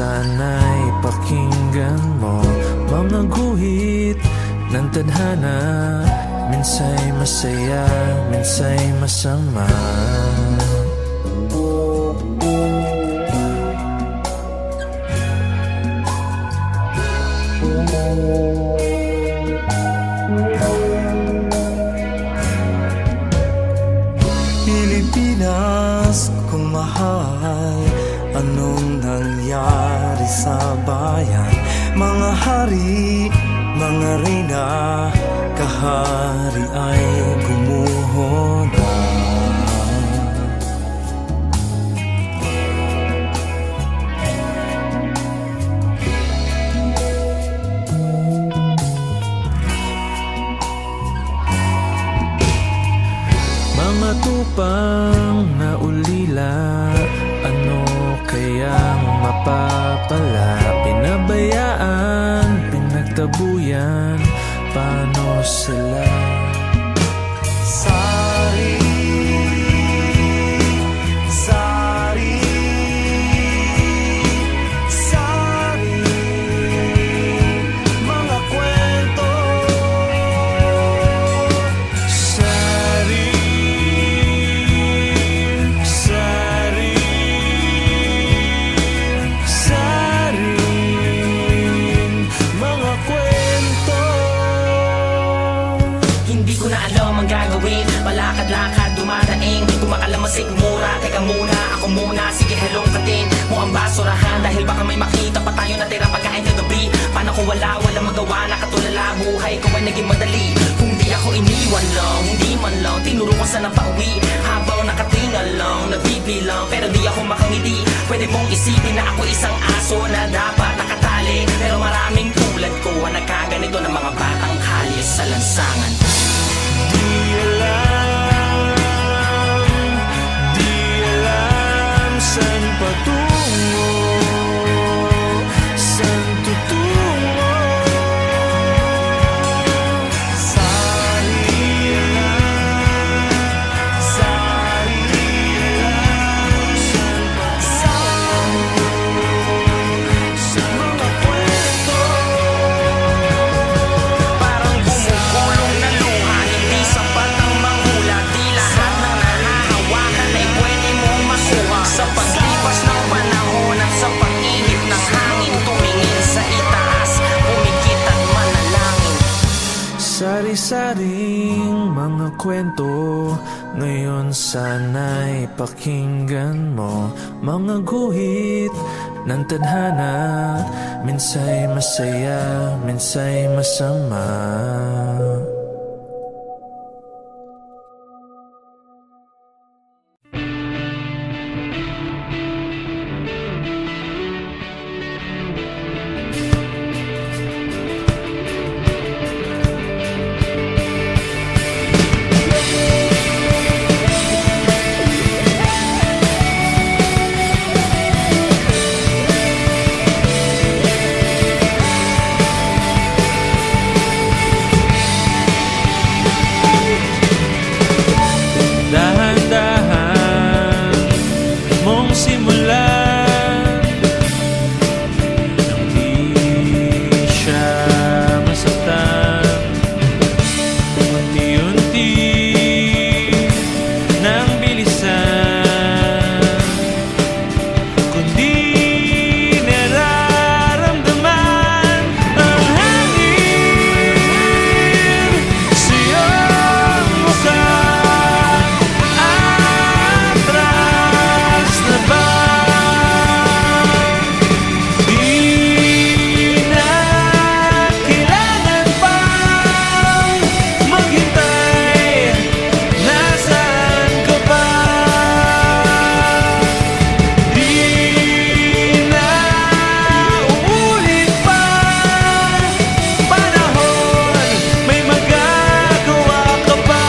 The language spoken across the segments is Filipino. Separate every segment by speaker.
Speaker 1: sana'y pakinggan mo. Mga guhit ng tadhana, minsa'y masaya, minsa'y masama.
Speaker 2: Pilipinas kong mahal, anong nangyari sa bayan? Mga hari, mga reyna, kahari ay gumuho na.
Speaker 1: Mga tupang na ulila, ano kayang mapapala? Pinabayaan, pinagtabuyan, paano sila?
Speaker 2: Sari, sari, sari, mga kwento.
Speaker 1: Sari, sari, sari, mga kwento.
Speaker 3: Hindi ko na alam ang gagawin, palakad-lakad, dumadaing, kumakalamasik mura. Teka muna, ako muna, sige hello katin mo ang basurahan, dahil baka may makita pa tayo na tira pagkain kagabi. Paano kung wala magawa, nakatulala, buhay ko ay naging madali. Kung di ako iniwan lang, hindi man lang tinuro ko saan ang pauwi. Habang nakatingal lang, nagbibilang, pero di ako makangiti. Pwede mong isipin na ako isang aso na dapat nakatali, pero maraming tulad ko ang nagkaganito ng mga batang kalye sa lansangan.
Speaker 1: Di alam saan patungo, saan tutungo.
Speaker 2: Sari, sari,
Speaker 1: Sa mga kwento,
Speaker 3: Parang bumukulong na luha, hindi sapat ang manghula. Di lahat ng nahahawakan ay pwede mong makuha. Sa paglipas ng panahon at sa pag-ihip ng hangin, tumingin sa itaas, pumikit at manalangin.
Speaker 1: sari-saring mga kwento, ngayon sana'y pakinggan mo. Mga guhit ng tadhana, minsa'y masaya, minsa'y masama. Dahan-dahan mong simulan, nang di siya masaktan. Unti-unti nang bilisan, kundi nararamdaman ang hangin sa iyong mukha. Atras na ba? Di na kailangan pang maghintay, nasaan ka ba? Di na uulit pa panahon, may magagawa ka ba?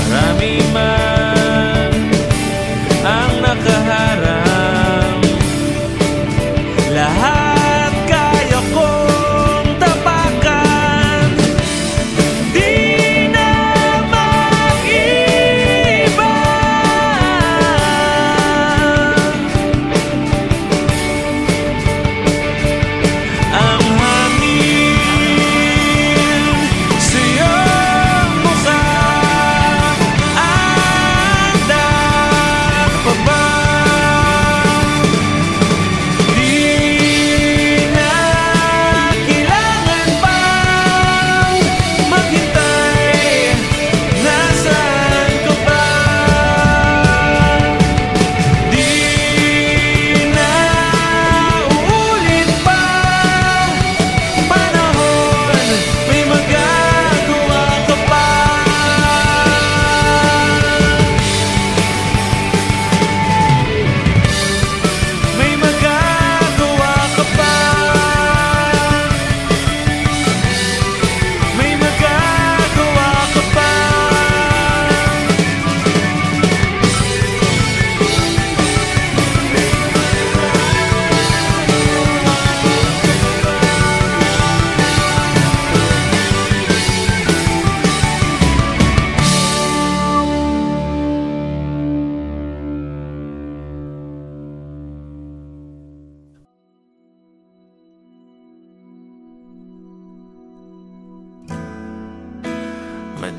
Speaker 1: Marami man ang nakaharang, lahat kaya kong tapakan. Di na mag-iba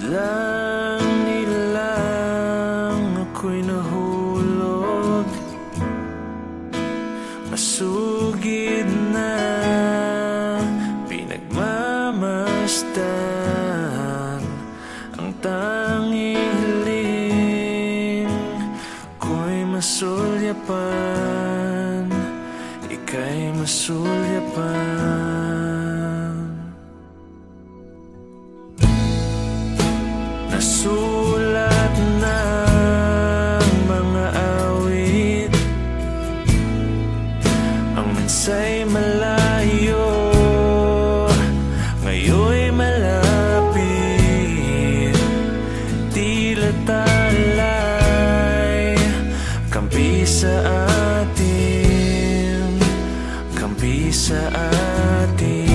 Speaker 1: Biglang nilang ako'y nahulog, masugid na pinagmamasdan. Ang tanging hiling ko'y masulyapan, ika'y masulyapan. Nasulat ng mga awit, ang mensa'y malayo, ngayon'y malapit. Tila talay, kampi sa atin, kampi sa atin.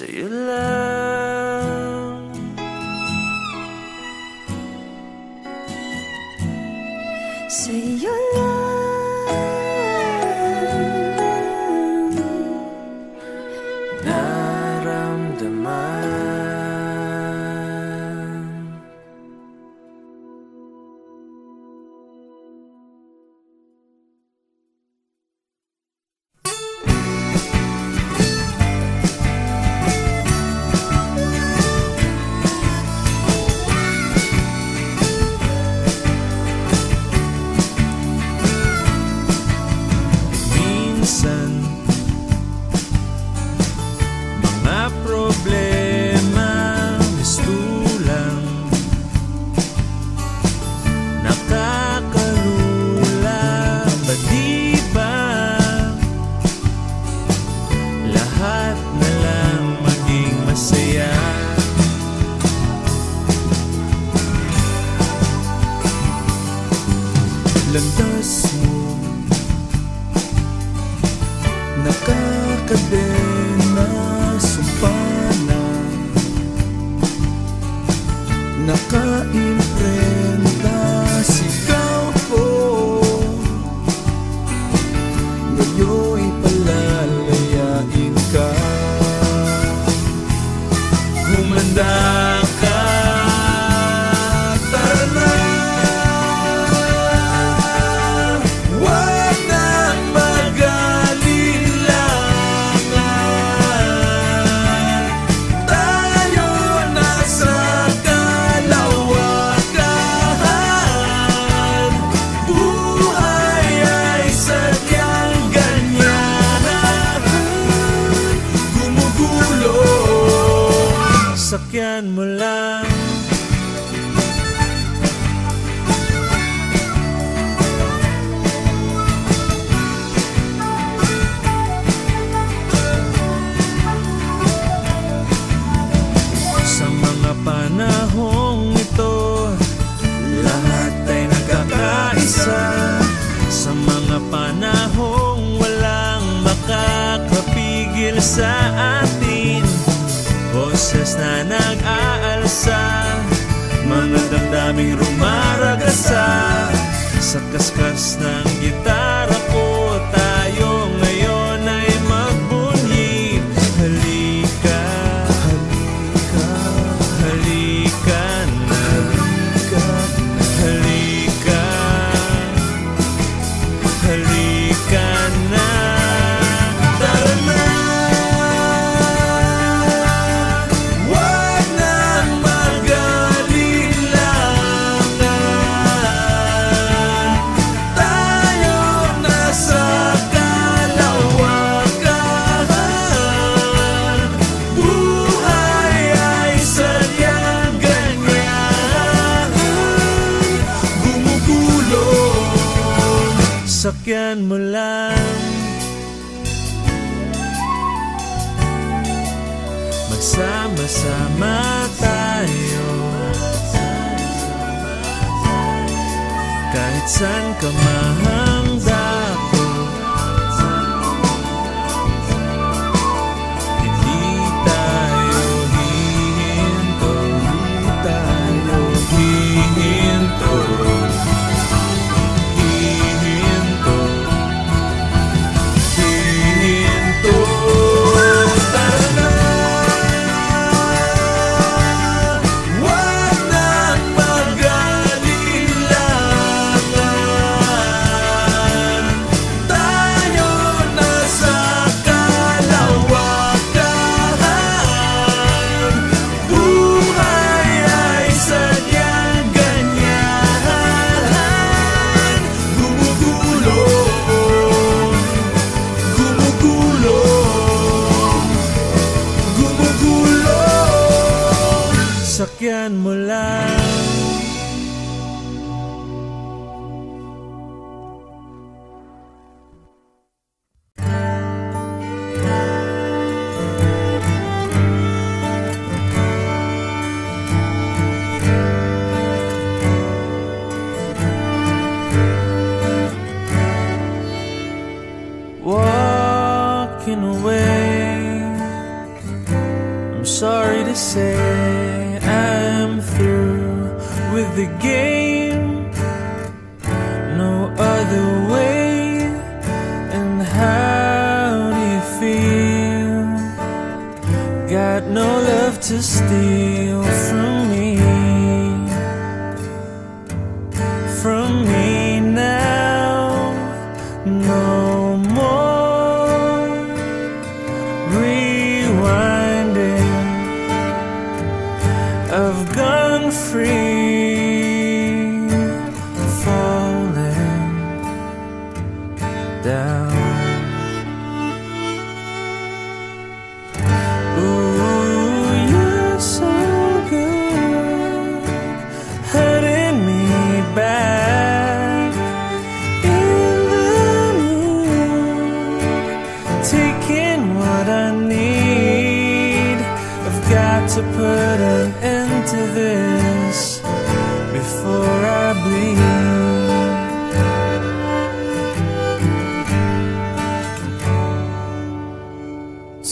Speaker 1: Sa'yo lang,
Speaker 4: sa'yo lang
Speaker 1: naramdaman. sakyan mo lang. Sa mga panahong ito, lahat ay nagkakaisa. Sa mga panahong walang makakapigil sa atin, boses na nag-aalsa, mga damdaming rumaragasa. Sa kaskas ng gitara ko, tayo ngayon ay magbunyi. Halika, halika, halika na, halika, halika na. Tara na, wag nang mag-alilangan. Tayo nasa kalawakan. Buhay ay sadyang ganyan, gumugulong. Sakyan mo lang. Magsama-sama tayo, kahit saan ka mahangdako. Hindi tayo hihinto, hindi tayo hihinto, hihinto, hihinto. Tara na, wag nang mag-alilangan. Tayo nasa kalawakan. Buhay ay sadyang ganyan, gumugulong, gumugulong, gumugulong. Sakyan mo lang. Walking away, I'm sorry to say I'm through with the game. No other way. And how do you feel? Got no love to steal from me, from me now. No more rewinding. I've gone free, falling down. Ooh, you're so good, hurting me back in the mood, taking what I need. I've got to put an end to this before I bleed.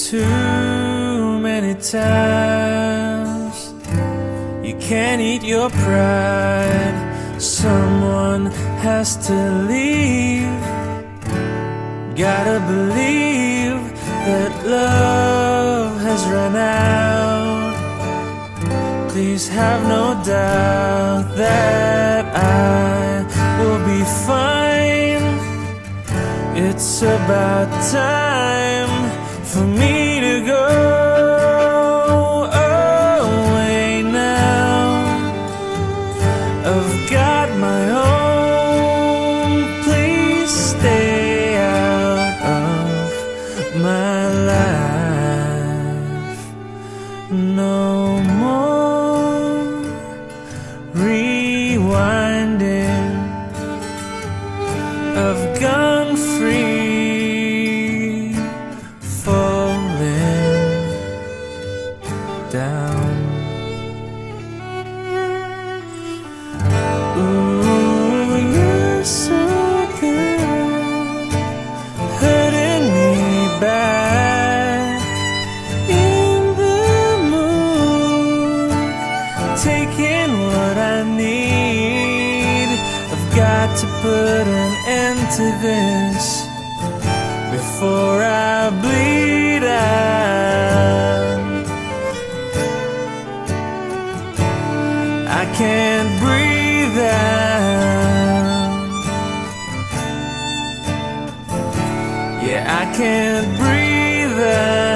Speaker 1: Too many times you can't eat your pride. Someone has to leave. Gotta believe that love has run out. Please have no doubt that I will be fine. It's about time for me to go away now. I've got my own. Please stay out of my life no more. down. Ooh, you're so good, hurting me back in the mood, taking what I need. I've got to put an end to this before I bleed out. I can't breathe out. Yeah, I can't breathe out.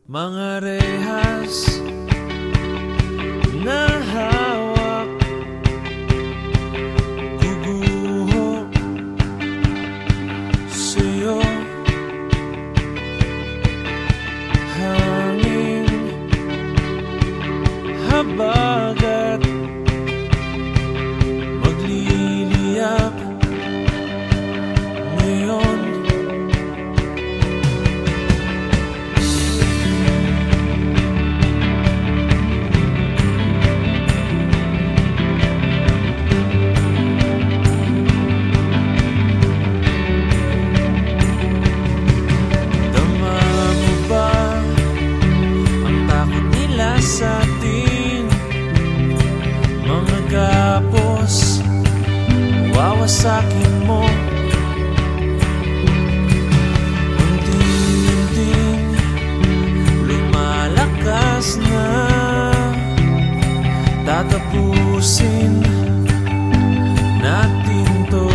Speaker 1: Mga rehas na hawak, guguho sa'yo. Hangin, habagat, magliliyap ngayon. Sa ating mga gapos, wawasakin mo. Unti-unting lumalakas na, tatapusin natin to.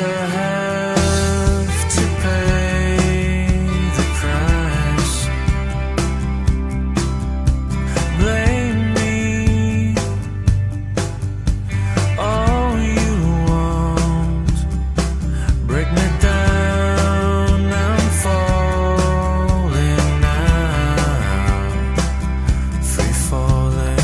Speaker 1: I have to pay the price. Blame me all you want. Break me down, I'm falling now. Free falling.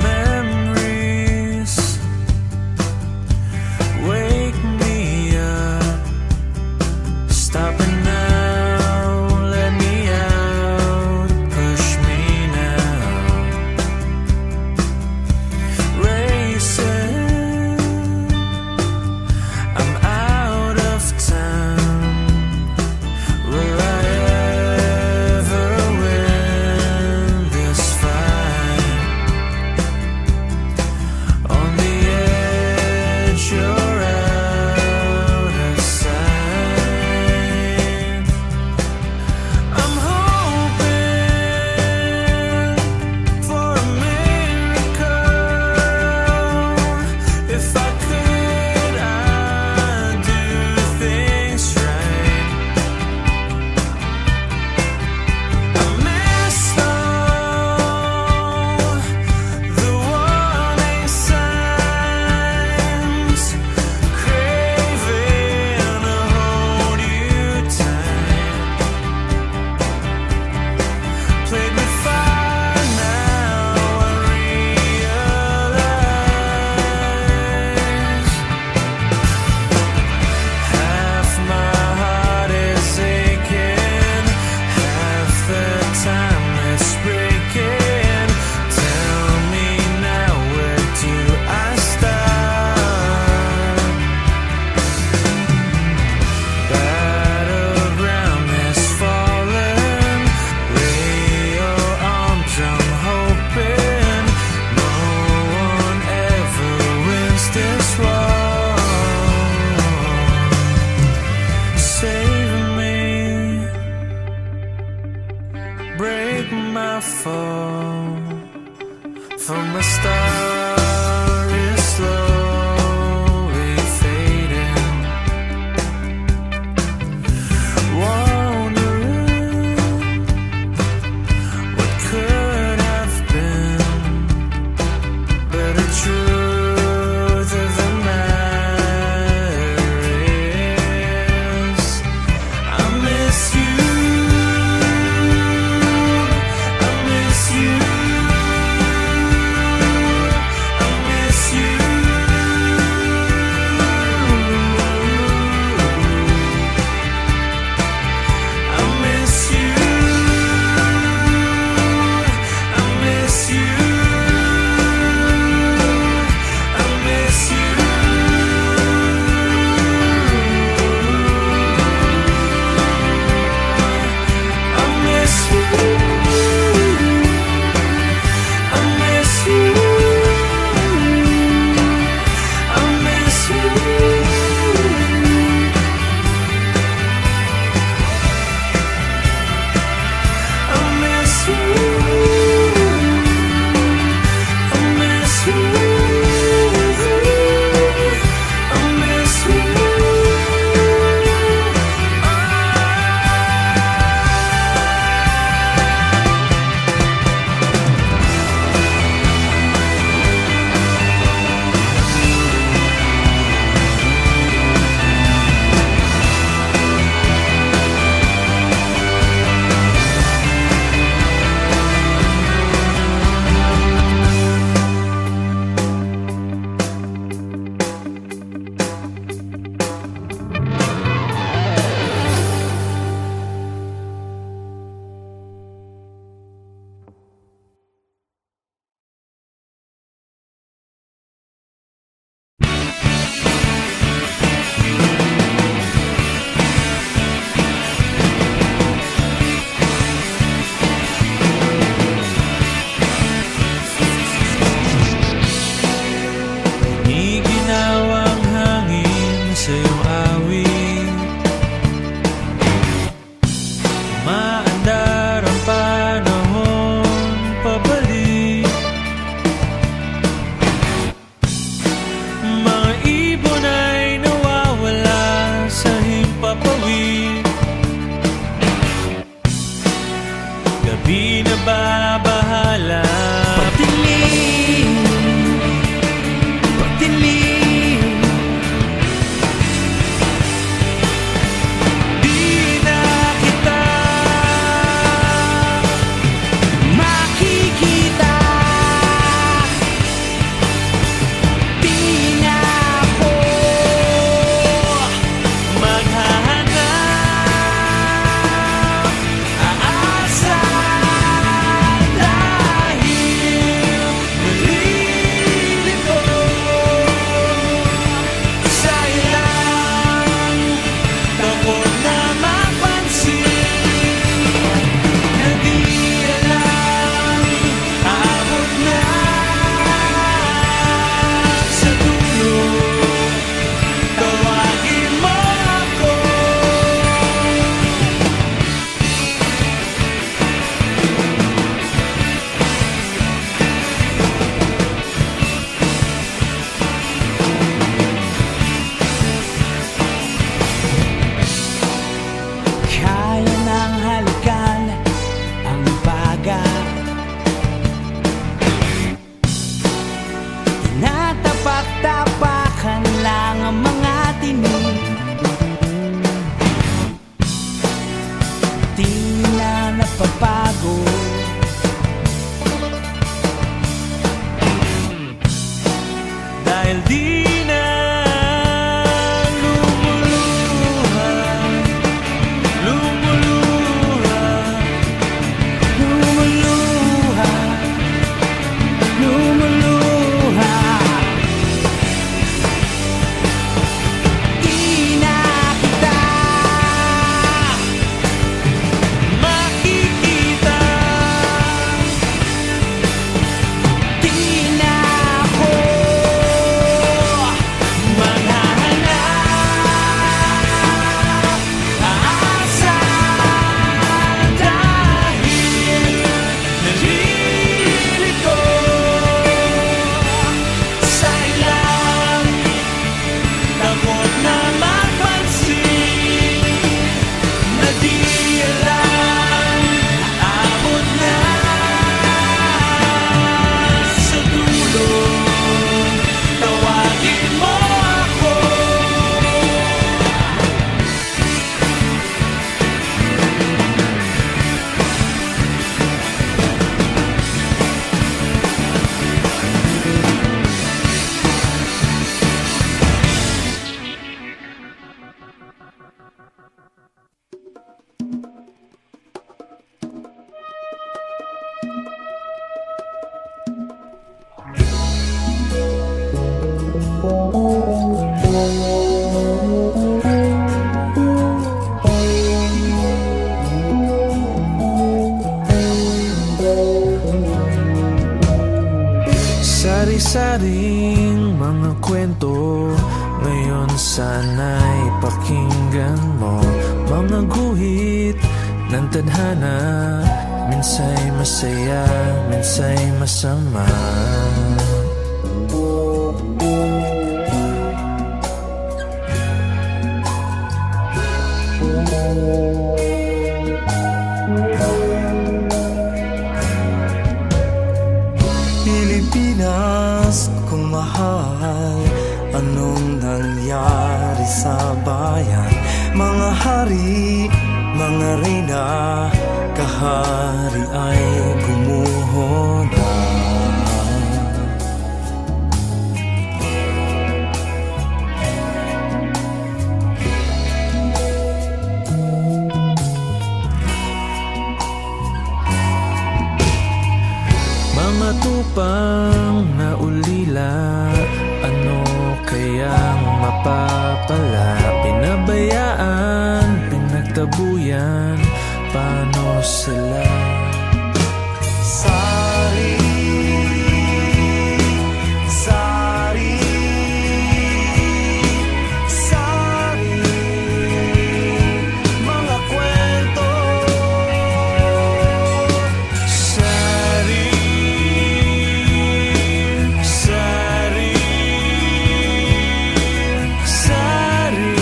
Speaker 1: Memories wake me up. Stop it now, let me out, push me now. Racing, I'm out of time. Will I ever win this fight? On the edge, you're out of sight. I'm hoping for a miracle. If I could, I'd do things right. I missed all the warning signs, craving to hold you tight. Played with fire, now I realize half my heart is aching, half the time it's breaking. Tell me now, where do I start? Battleground is falling. Lay your arms, I'm hoping no one ever wins this war. Save me, break my fall. From the star is slowly fading. Wondering what could have been, but the truth of the matter is I miss you. I miss you. I gabi na babahala.
Speaker 2: Pagdilim, pagdilim,
Speaker 1: Di na kita
Speaker 2: makikita. Di na ako
Speaker 1: maghahanap, aasa dahil nalilito sa ilang takot na mapansin na di alam aabot na sa dulo. Tawagin mo ako.
Speaker 2: kaya ng halikan ang baga. Tinatapak-tapakan lang ang mga tinig. Di na napapago.
Speaker 1: Dahil di na lumuluha, lumuluha,
Speaker 2: Lumuluha, lumuluha. Di na kita
Speaker 1: makikita.
Speaker 2: di na ako
Speaker 1: Maghahanap, aasa dahil nalilito sa ilang takot na mapansin na di alam aabot na sa dulo. Tawagin mo ako. Sari-saring mga kwento, ngayon sana'y pakinggan mo. Mga guhit ng tadhana, minsa'y masaya, minsa'y masama.
Speaker 2: Pilipinas kung mahal, anong nangyari sa bayan? Mga hari, mga reyna, kahari ay gumuho na.
Speaker 1: Mga tupang na ulila, ano kayang mapapala? Pinabayaan, pinagtabuyan, paano sila?
Speaker 2: Sari, sari, sari, mga kwento.
Speaker 1: Sari, sari, sari,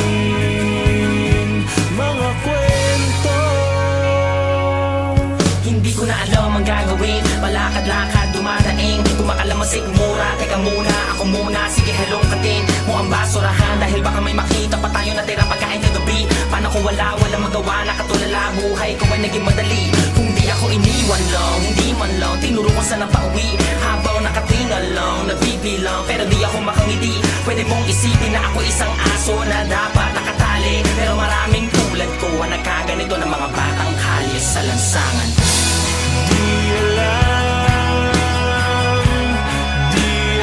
Speaker 1: mga kwento.
Speaker 3: na alam ang gagawin. Palakad-lakad, dumadaing, kumakalamasik mura. Teka muna, ako muna, sige hello katin mo ang basurahan. Dahil baka may makita pa tayo na tira pagkain kagabi. Paano kung wala magawa, nakatulala buhay ko ay naging madali. Kung di ako iniwan lang, hindi man lang tinuro ko saan ang pauwi. Habang nakatingal lang, nagbibilang, pero di ako makangiti. Pwede mong isipin na ako isang aso na dapat nakatali, pero maraming tulad ko ang nagkaganito ng mga batang kalye sa lansangan.
Speaker 2: Di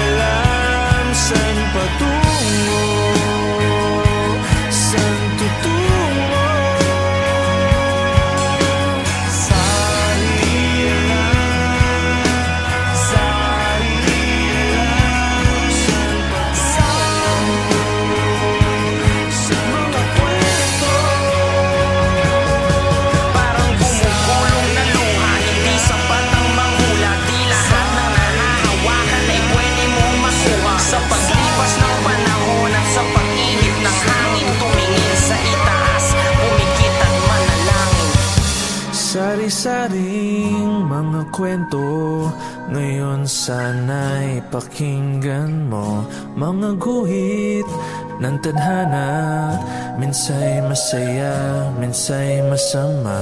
Speaker 2: alam saan patungo, saan tutungo. Sari alam saan patungo, sa mga kwento.
Speaker 3: Parang bumubulong na luha, hindi sapat ang manghula. Di lahat ng nahahawakan ay pwede mong makuha. Sa paglipas ng panahon at sa pag-ihip ng hangin, tumingin sa itaas, pumikit at manalangin.
Speaker 2: Sari-saring mga kwento, ngayon sana'y pakinggan mo. Mga guhit ng tadhana, minsa'y masaya, minsa'y masama.